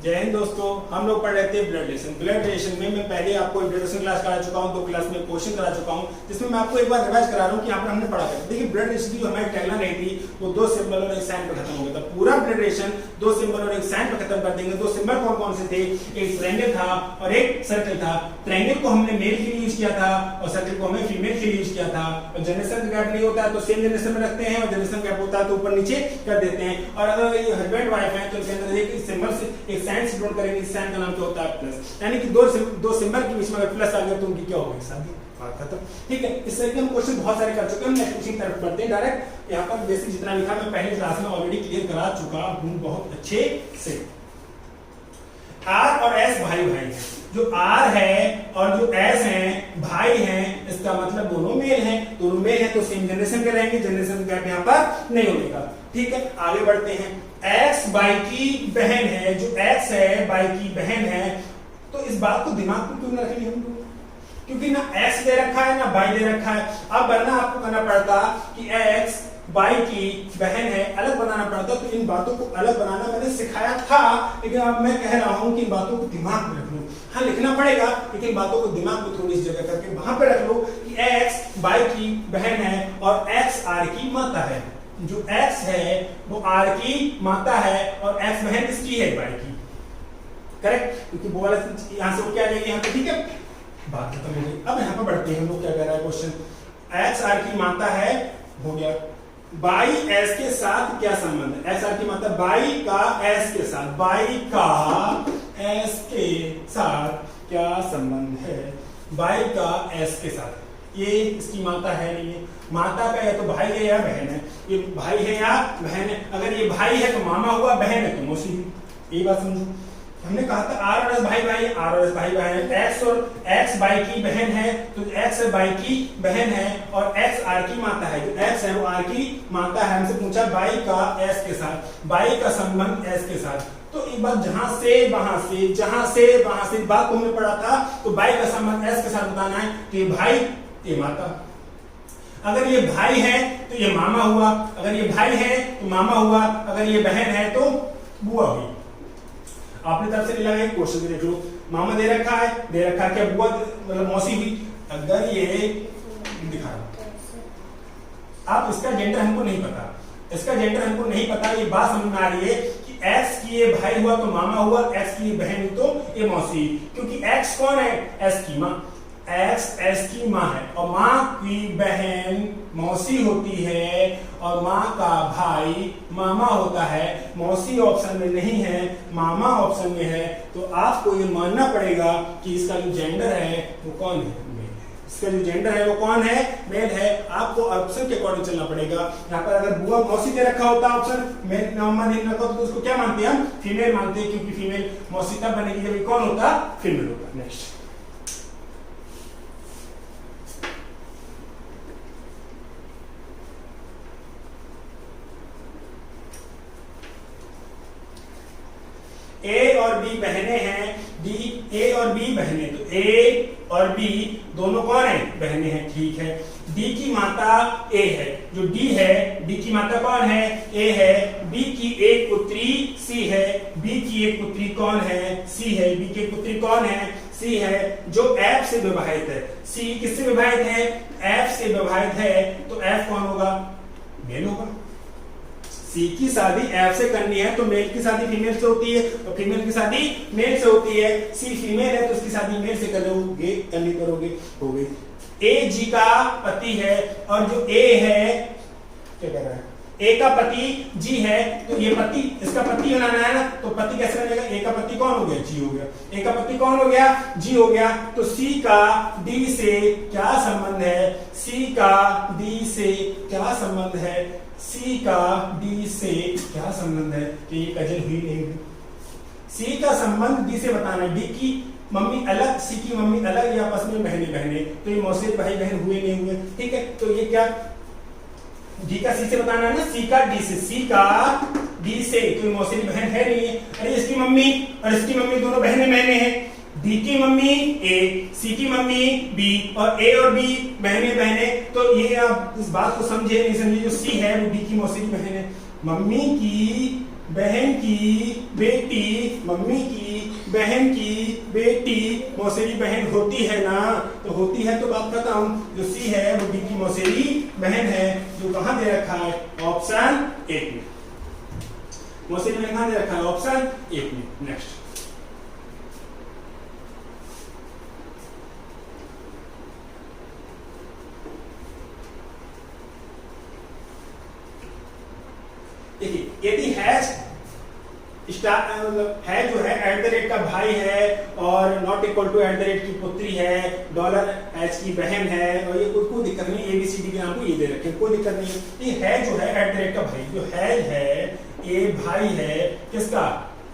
जय हिंद दोस्तों, हम लोग पढ़ रहे थे ब्लड रिलेशन। ब्लड रिलेशन में मैं पहले आपको इंट्रोडक्शन क्लास करा चुका हूं, 2 क्लास में क्वेश्चन करा चुका हूं, जिसमें मैं आपको एक बार रिवाइज करा रहा हूं कि यहाँ पर हमने पढ़ा था। देखिए ब्लड रिलेशन की जो हमारी टैगलाइन रही थी वो 2 सिंबल और एक साइन पर खत्म हो गया था। पूरा ब्लड रिलेशन 2 सिंबल और एक साइन पर खत्म कर देंगे। 2 सिंबल कौन कौन से थे? एक ट्रायंगल था और एक सर्कल था। ट्रायंगल को हमने मेल के लिए यूज किया था और सर्कल को हमने फीमेल के लिए यूज किया था। और जनरेशन गैप नहीं होता है तो सेम जनरेशन में रखते हैं, और जनरेशन गैप होता है तो ऊपर नीचे कर देते हैं। और अगर ये हस्बैंड वाइफ है तो इसके अंदर एक सिंबल से एक साइन से नोट करेंगे। साइन का नाम क्या होता है? प्लस। यानी कि दो सिंबल के बीच में अगर प्लस आ गया तो उनकी क्या होगी? शादी। बात खत्म। ठीक है, इस तरह के हम क्वेश्चन बहुत सारे कर चुके हैं। नेक्स्ट क्वेश्चन की तरफ बढ़ते हैं डायरेक्ट। यहाँ पर बेसिक जितना लिखा मैं पहले क्लास में ऑलरेडी क्लियर करा चुका हूं बहुत अच्छे से। आर और एस भाई भाई हैं। जो आर है और जो एस है भाई हैं, इसका मतलब दोनों मेल हैं। दोनों मेल हैं तो सेम जनरेशन के रहेंगे, जनरेशन गैप यहाँ पर नहीं होने का। ठीक है, आगे बढ़ते हैं। एक्स बाई की बहन है, जो एक्स है बाई की बहन है, तो इस बात को दिमाग में क्यों ना रखेंगे हम लोग? क्योंकि ना एक्स दे रखा है ना बाई दे रखा है। अब वरना आपको करना पड़ता कि एक्स बाई की बहन है, अलग बनाना पड़ता। तो इन बातों को अलग बनाना मैंने सिखाया था, लेकिन अब मैं कह रहा हूं कि इन बातों को दिमाग में रख लो। हाँ, लिखना पड़ेगा लेकिन बातों को दिमाग में थोड़ी सी जगह करके वहां पे रख लो कि एक्स बाई की बहन है और एक्स आर की माता है। जो एक्स है वो आर की माता है और एक्स बहन इसकी है बाई की। करेक्ट? क्योंकि वो वाला यहां से क्या आ जाएगी यहाँ पे। ठीक है, बात खत्म हो गई। अब यहाँ पर बढ़ते हैं हम लोग। क्या कह रहा है क्वेश्चन? एक्स आर की माता है, हो गया। बाई एस के साथ क्या संबंध है? एक्स आर की माता बाई का एस के साथ, बाई का एस के साथ क्या संबंध है? बाई का एस के साथ। ये इसकी माता है नहीं है, माता का या तो भाई है या बहन है। ये भाई है या बहन है? अगर ये भाई है तो मामा हुआ, बहन है तो मौसी हुई। ये बात समझो। हमने कहा था आर और एस भाई भाई, आर और एस भाई भाई है। एक्स और एक्स बाई की बहन है तो एक्स बाई की बहन है और एक्स आर की माता है। जो एक्स है वो आर की माता है। हमसे पूछा बाई का एस के साथ, बाई का संबंध एस के साथ। तो एक बात जहां से वहां से, जहां से वहां से बात को हमने पढ़ा था। तो बाई का संबंध एस के साथ बताना है तो ये भाई ये माता। अगर ये भाई है तो ये मामा हुआ, अगर ये भाई है तो मामा हुआ, अगर ये बहन है तो बुआ हुई। आपने तरफ से नहीं लगा, क्वेश्चन देख लो। मामा दे रखा है, दे रखा है क्या बुआ मतलब मौसी हुई। अगर ये दिखा अब इसका जेंडर हमको नहीं पता, इसका जेंडर हमको नहीं पता। ये बात समझ में आ रही है कि एक्स की ये भाई हुआ तो मामा हुआ, एक्स की ये बहन हुई तो ये मौसी। क्योंकि एक्स कौन है? एस की माँ। एक्स एस की माँ है और माँ की बहन मौसी होती है और माँ का भाई मामा होता है। मौसी ऑप्शन में नहीं है, मामा ऑप्शन में है। तो आपको ये मानना पड़ेगा कि इसका जो जेंडर है वो कौन है? मेल है। इसका जो जेंडर है वो कौन है? मेल है। आपको ऑप्शन के अकॉर्डिंग चलना पड़ेगा। यहाँ पर अगर बुआ मौसी दे रखा होता ऑप्शन, मेल मामा दे रखा होता तो उसको क्या मानते हैं हम? फीमेल मानते हैं, क्योंकि फीमेल मौसी तब बनेगी जब कौन होता? फीमेल होता। नेक्स्ट ए और बी बहनें हैं। ए और बी बहनें, तो ए और बी दोनों कौन है? बहनें हैं। ठीक है, डी की माता ए है। जो डी है, डी की माता कौन है? ए है। बी की एक पुत्री सी है। बी की एक पुत्री कौन है? सी है। बी की एक पुत्री कौन है? सी है। जो एफ से विभाजित है। सी किससे विभाजित है? एफ से विभाजित है। तो एफ कौन होगा? मेल होगा। सी की शादी एफ से करनी है तो मेल की शादी फीमेल से होती है और फीमेल की शादी मेल से होती है। सी फीमेल है तो उसकी शादी मेल से करोगे, करनी करोगे, हो गई। ए जी का पति है और जो ए है क्या कह रहा है? ए का पति जी है तो ये पति, इसका पति बनाना है ना, तो पति कैसे बनेगा? ए का पति कौन हो गया? जी हो गया। ए का पति कौन हो गया? जी हो गया। तो सी का डी से क्या संबंध है? सी का डी से क्या संबंध है? सी का डी से क्या संबंध है? कि ये कजन हुई नहीं हुई। सी का संबंध डी से बताना है। डी की मम्मी अलग, सी की मम्मी अलग, या आपस में बहने बहने, तो ये मौसी भाई बहन हुए नहीं हुए। ठीक है, तो ये क्या डी का सी से बताना है ना, सी का डी से, सी का डी से, तो ये मौसी बहन है नहीं है। अरे इसकी मम्मी और इसकी मम्मी दोनों बहने बहने हैं। डी की मम्मी ए, सी की मम्मी बी और ए और बी बहने बहने। तो ये आप इस बात को समझे नहीं समझे, जो सी है वो डी की मौसी की बहन है। मम्मी की बहन की बेटी, मम्मी की बहन की बेटी मौसेरी बहन होती है ना, तो होती है तो बात बताऊं, जो सी है वो डी की मौसेरी बहन है, जो कहां दे रखा है ऑप्शन 1 में, मौसेरी बहन कहां दे रखा है ऑप्शन 1 में। नेक्स्ट देखिए, यदि हैश है जो है एट द रेट का भाई है और not equal to at the rate की पुत्री है, डॉलर एच की बहन है, और ये कोई दिक्कत नहीं, एबीसीडी के नाम को ये दे रखे, कोई दिक्कत नहीं है। ये है जो है एट द रेट का भाई, जो है ये भाई है किसका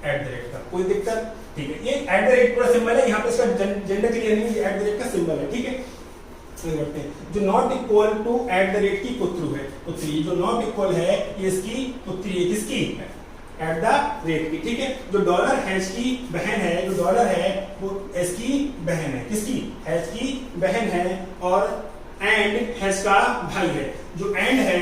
एट द रेट का, कोई दिक्कत, ठीक है। ये एट द रेट पूरा सिंबल है, यहाँ पे इसका जेंडर क्लियर नहीं है, एट द रेट का सिंबल है, ठीक है। जो not equal to at the rate की पुत्रु है, पुत्री, जो नॉट इक्वल है ये इसकी पुत्री है, किसकी एट द रेट की, ठीक है। जो डॉलर हैश की बहन है, जो डॉलर है वो एस की बहन है, किसकी हैश की बहन है, और एंड हैश का भाई है, जो एंड है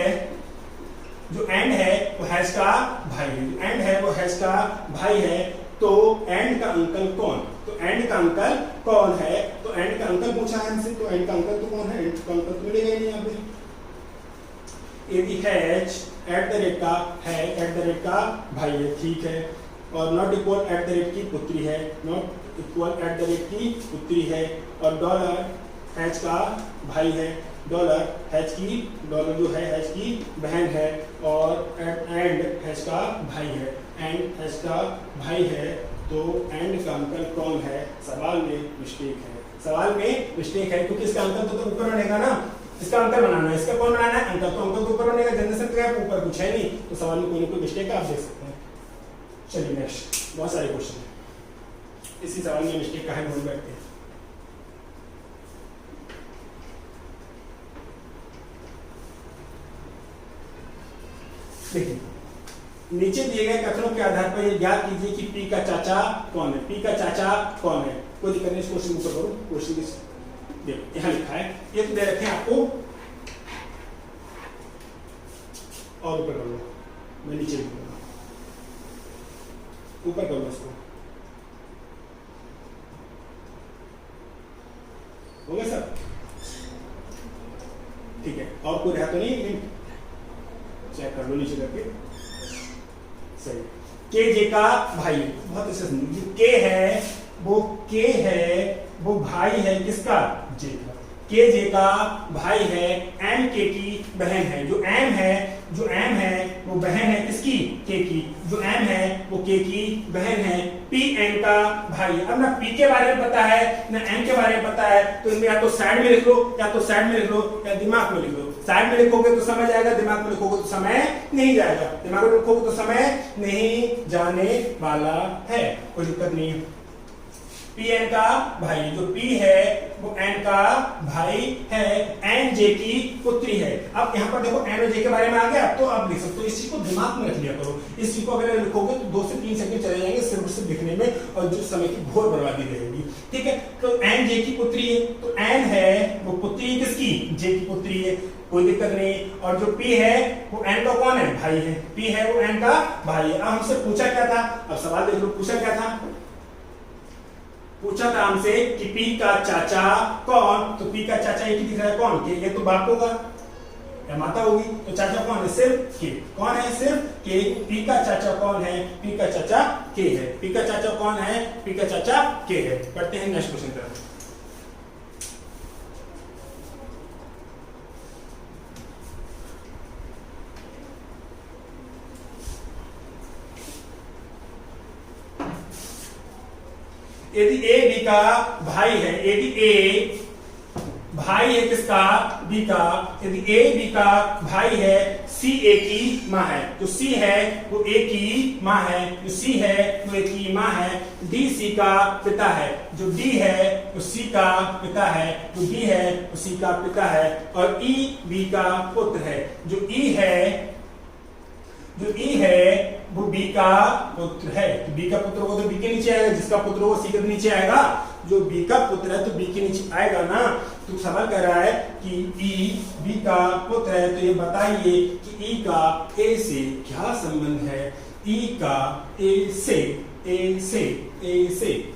वो हैश का भाई है, जो एंड है वो हैश का भाई है, तो एंड का अंकल कौन, तो एंड का अंकल कौन है, तो एंड का अंकल पूछा है हमसे, तो एंड का अंकल तो कौन है, एंड का अंकल तो मिलेगा ही नहीं यहाँ पे। यदि हैश एट द रेट का है, एट द रेट का भाई है, ठीक है, और not equal eight the rate की पुत्री है, not equal eight the rate की पुत्री है, और डॉलर हैश का भाई है, डॉलर हैश की, डॉलर जो है हैश की बहन है, और एंड हैश का भाई है, एंड हैश का भाई है, तो एंड का अंकल कौन है, सवाल में मिस्टेक है, सवाल में मिस्टेक है, क्योंकि इसका अंकल तो ऊपर बनेगा ना, इसका अंकल बनाना है, इसका कौन बनाना है अंकल, तो अंकल तो ऊपर बनेगा, जनरेशन क्या है ऊपर, कुछ है नहीं, तो सवाल में कोई ना कोई मिस्टेक आप देख सकते हैं। चलिए नेक्स्ट, बहुत सारे क्वेश्चन है, इसी सवाल में मिस्टेक का है, ढूंढ बैठते हैं। देखिए, नीचे दिए गए कथनों के आधार पर ये ज्ञात कीजिए कि पी का चाचा कौन है, पी का चाचा कौन है, कोई दिक्कत नहीं, इस क्वेश्चन ऊपर करो, क्वेश्चन देखो यहाँ लिखा है, ये तो दे रखे हैं आपको, और ऊपर कर लो, मैं नीचे लिखूंगा, ऊपर कर लो इसको, हो गया सर, ठीक है, और कोई रहा तो नहीं, चेक कर लो नीचे करके, सही, के जे का भाई, बहुत अच्छे से, के है वो भाई है किसका, जे का, के जे का भाई है, एम के की बहन है, जो एम है वो बहन है किसकी, के की, जो एम है वो के की बहन है, पी एम का भाई। अब ना पी के बारे में पता है ना एम के बारे में पता है, तो इनमें या तो साइड में लिख लो, या तो साइड में लिख लो, या दिमाग में लिख लो। साइड में लिखोगे तो समझ आएगा, दिमाग में लिखोगे तो समय नहीं जाएगा, दिमाग में लिखोगे तो समय नहीं जाने वाला है, कोई दिक्कत नहीं है। पी एन का भाई, जो पी है वो एन का भाई है, एन जे की पुत्री है। अब यहाँ पर देखो एन और जे के बारे में आ गया, तो आप लिख सकते हो, इस चीज को दिमाग में रख लिया करो, इस चीज को अगर लिखोगे तो 2 से 3 सेकंड चले जाएंगे सिर्फ लिखने में, और जो समय की घोर बर्बादी रहेगी, ठीक है। तो एन जे की पुत्री है, तो एन है वो पुत्री किसकी, जे की पुत्री है, कोई दिक्कत नहीं, और जो पी है वो एन का कौन है, भाई है, पी है वो एन का भाई है। अब हमसे पूछा क्या था, अब सवाल देख लो, पूछा क्या था, पूछा था हमसे कि पी का चाचा कौन, तो पी का चाचा एक ही दिख रहा है कौन, के, ये तो बाप होगा या माता होगी, तो चाचा कौन है, सिर्फ के, कौन है, सिर्फ के। पी का चाचा कौन है, पी का चाचा के है, पी का चाचा कौन है, पी का चाचा के है। पढ़ते हैं नेक्स्ट क्वेश्चन तरफ। यदि ए बी का भाई है, यदि ए भाई है किसका, बी का, यदि ए बी का भाई है, सी ए की माँ है, जो सी है वो ए की माँ है, जो सी है वो ए की माँ है, डी सी का पिता है, जो डी है वो सी का पिता है, जो डी है वो सी का पिता है, और ई बी का पुत्र है, जो ई है वो बी का पुत्र है, तो बी का पुत्र होगा तो बी के नीचे आएगा, जिसका पुत्र होगा सी के नीचे आएगा, जो बी का पुत्र है तो बी के नीचे आएगा ना। तो सवाल कह रहा है कि ई बी का पुत्र है, तो ये बताइए कि ई का ए से क्या संबंध है, ई का ए से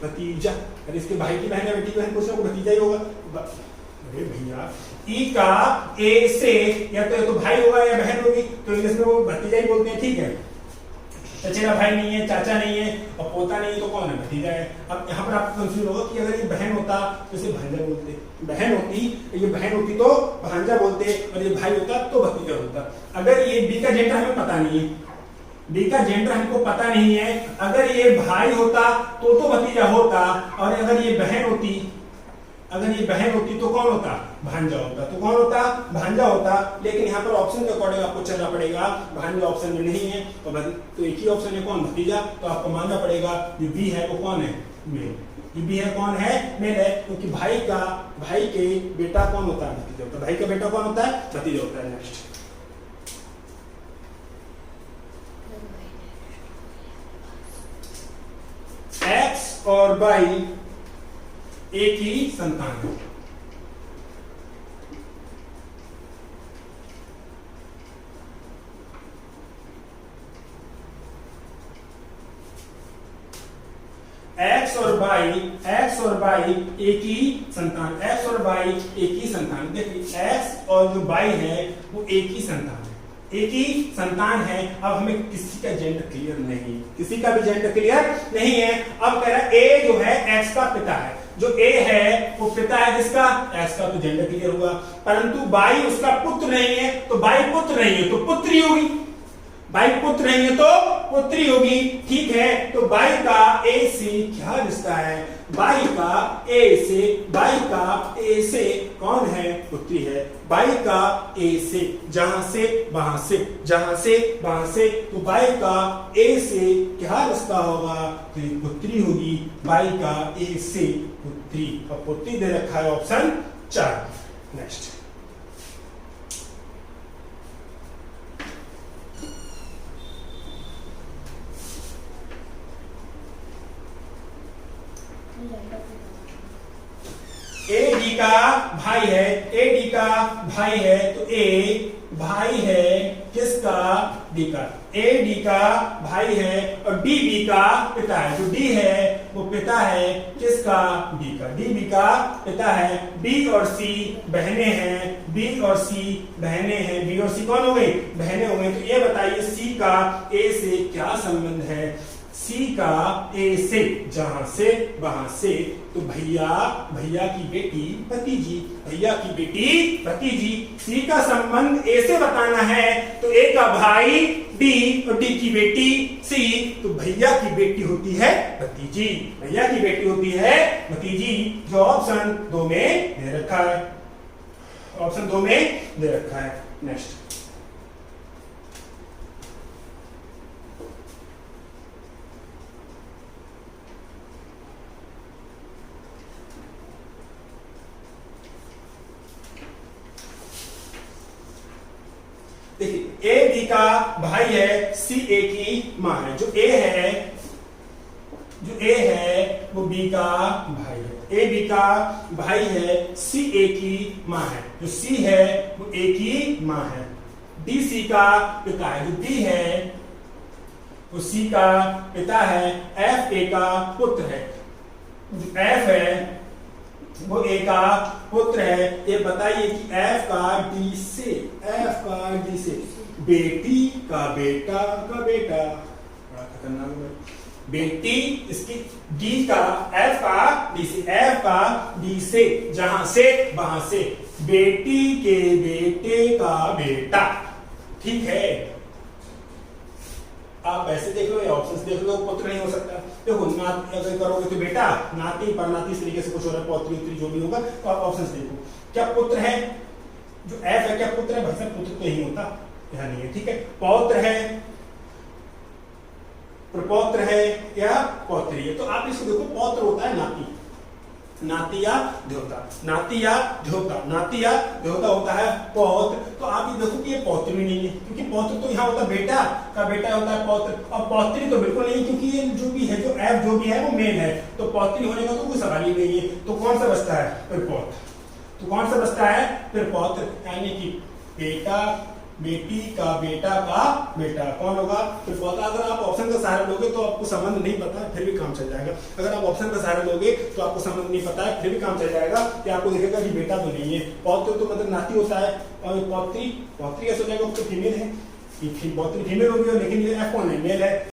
भतीजा। अरे इसके भाई की बहन है, बेटी की बहन पूछना, को भतीजा ही होगा। अरे भैया ई का ए से या तो भाई होगा या बहन होगी, तो इंग्लिश में वो भतीजा ही बोलते हैं, ठीक है। चचेरा भाई नहीं है, चाचा नहीं है और पोता नहीं है, तो कौन है? भतीजा है। अब यहाँ पर आपको कंफ्यूज होगा कि अगर ये बहन होता तो इसे भांजा बोलते, ये बहन होती तो भांजा बोलते, और ये भाई होता तो भतीजा होता। अगर ये बी का जेंडर हमें पता नहीं है, बी का जेंडर हमको पता नहीं है, अगर ये भाई होता तो भतीजा होता, और अगर ये बहन होती तो कौन होता? भांजा होता। तो कौन होता? भांजा होता। लेकिन यहाँ पर ऑप्शन के अकॉर्डिंग आपको चलना पड़ेगा, भांजा ऑप्शन में नहीं है, तो एक ही ऑप्शन है, कौन? भतीजा। तो आपको मानना पड़ेगा ये बी है वो कौन है? मेल। ये बी है कौन है? मेल है, क्योंकि भाई के बेटा कौन होता है? भतीजा होता है। भाई का बेटा कौन होता है? भतीजा होता है। नेक्स्ट, एक्स और वाई एक ही संतान है। एक्स और वाई एक ही संतान, एक्स और वाई एक ही संतान। देखिए एक्स और जो वाई है वो एक ही संतान है, एक ही संतान है। अब हमें किसी का जेंडर क्लियर नहीं, किसी का भी जेंडर क्लियर नहीं है। अब कह रहा है ए जो है एक्स का पिता है, जो ए है वो पिता है किसका? एक्स का, तो जेंडर क्लियर हुआ। परंतु वाई उसका पुत्र नहीं है, तो वाई पुत्र नहीं है तो पुत्री होगी, वाई पुत्र नहीं है तो पुत्री होगी, ठीक है। तो वाई का ए से क्या रिश्ता है? वाई का ए से कौन है? पुत्री है। वाई का ए से, जहां से वहां से, तो वाई का ए से क्या रिश्ता होगा? तो पुत्री होगी, वाई का ए से पुत्री, और पुत्री दे रखा है ऑप्शन 4। नेक्स्ट, ए डी का भाई है, तो ए भाई है किसका? डी का। ए डी का भाई है और डी बी का पिता है, जो डी है वो पिता है किसका? डी का। डी बी का पिता है। बी और सी बहनें हैं, बी और सी कौन हो गई? बहनें हो गई। तो ये बताइए सी का ए से क्या संबंध है? सी का ए से, जहां से वहां से, तो भैया की बेटी भतीजी, सी का संबंध ए से बताना है, तो ए का भाई डी और डी की बेटी सी, तो भैया की बेटी होती है भतीजी, जो ऑप्शन 2 में दे रखा है। नेक्स्ट, देखिए ए बी का भाई है, सी ए की माँ है। जो ए है वो बी का भाई है। ए बी का भाई है, सी ए की माँ है। जो सी है वो ए की माँ है। डी सी का पिता है। जो डी है वो सी का पिता है। एफ ए का पुत्र है। जो एफ है वो ए का पुत्र है। ये बताइए कि एफ का डी से, बेटी का बेटा बड़ा खतरनाक है। बेटी इसकी डी का, एफ का डी से, जहां से वहां से, बेटी के बेटे का बेटा, ठीक है। आप ऐसे देख लो या ऑप्शंस देख लो, पुत्र नहीं हो सकता। देखो नाती अगर करोगे तो बेटा, नाती परनाती इस तरीके से कुछ हो रहा है, पौत्री उत्तरी जो भी होगा, तो आप ऑप्शंस देखो। क्या पुत्र है? जो एफ है क्या पुत्र है? भाई साहब पुत्र तो नहीं होता, यह नहीं है, ठीक है। पौत्र है, प्रपौत्र है या पौत्री है? तो आप इसको देखो, पौत्र होता है नाती या ध्योता होता है पौत्र। तो आप ये देखो कि ये पौत्र भी नहीं है, क्योंकि पौत्र तो यहाँ होता है बेटा का बेटा होता है पौत्र, और पौत्री तो बिल्कुल नहीं, क्योंकि ये जो भी है, जो एफ जो भी है वो मेल है, तो पौत्री होने का तो कोई सवाल ही नहीं है। तो कौन सा बचता है? फिर पौत्र। तो कौन सा बचता है? फिर पौत्र, यानी कि बेटा बेटी का बेटा का बेटा कौन होगा? फिर पौधा। अगर आप ऑप्शन का सहारा लोगे तो आपको संबंध नहीं पता है, फिर भी काम चल जाएगा। अगर आप ऑप्शन का सहारा लोगे तो आपको संबंध नहीं पता है, फिर भी काम चल जाएगा कि आपको दिखेगा कि बेटा तो नहीं है। पौत्र तो मतलब नाती होता है, और पौत्री, पौत्री कैसे हो जाएगा? तो फीमेल है, पौत्री फीमेल होगी, लेकिन ये F कौन है? मेल है।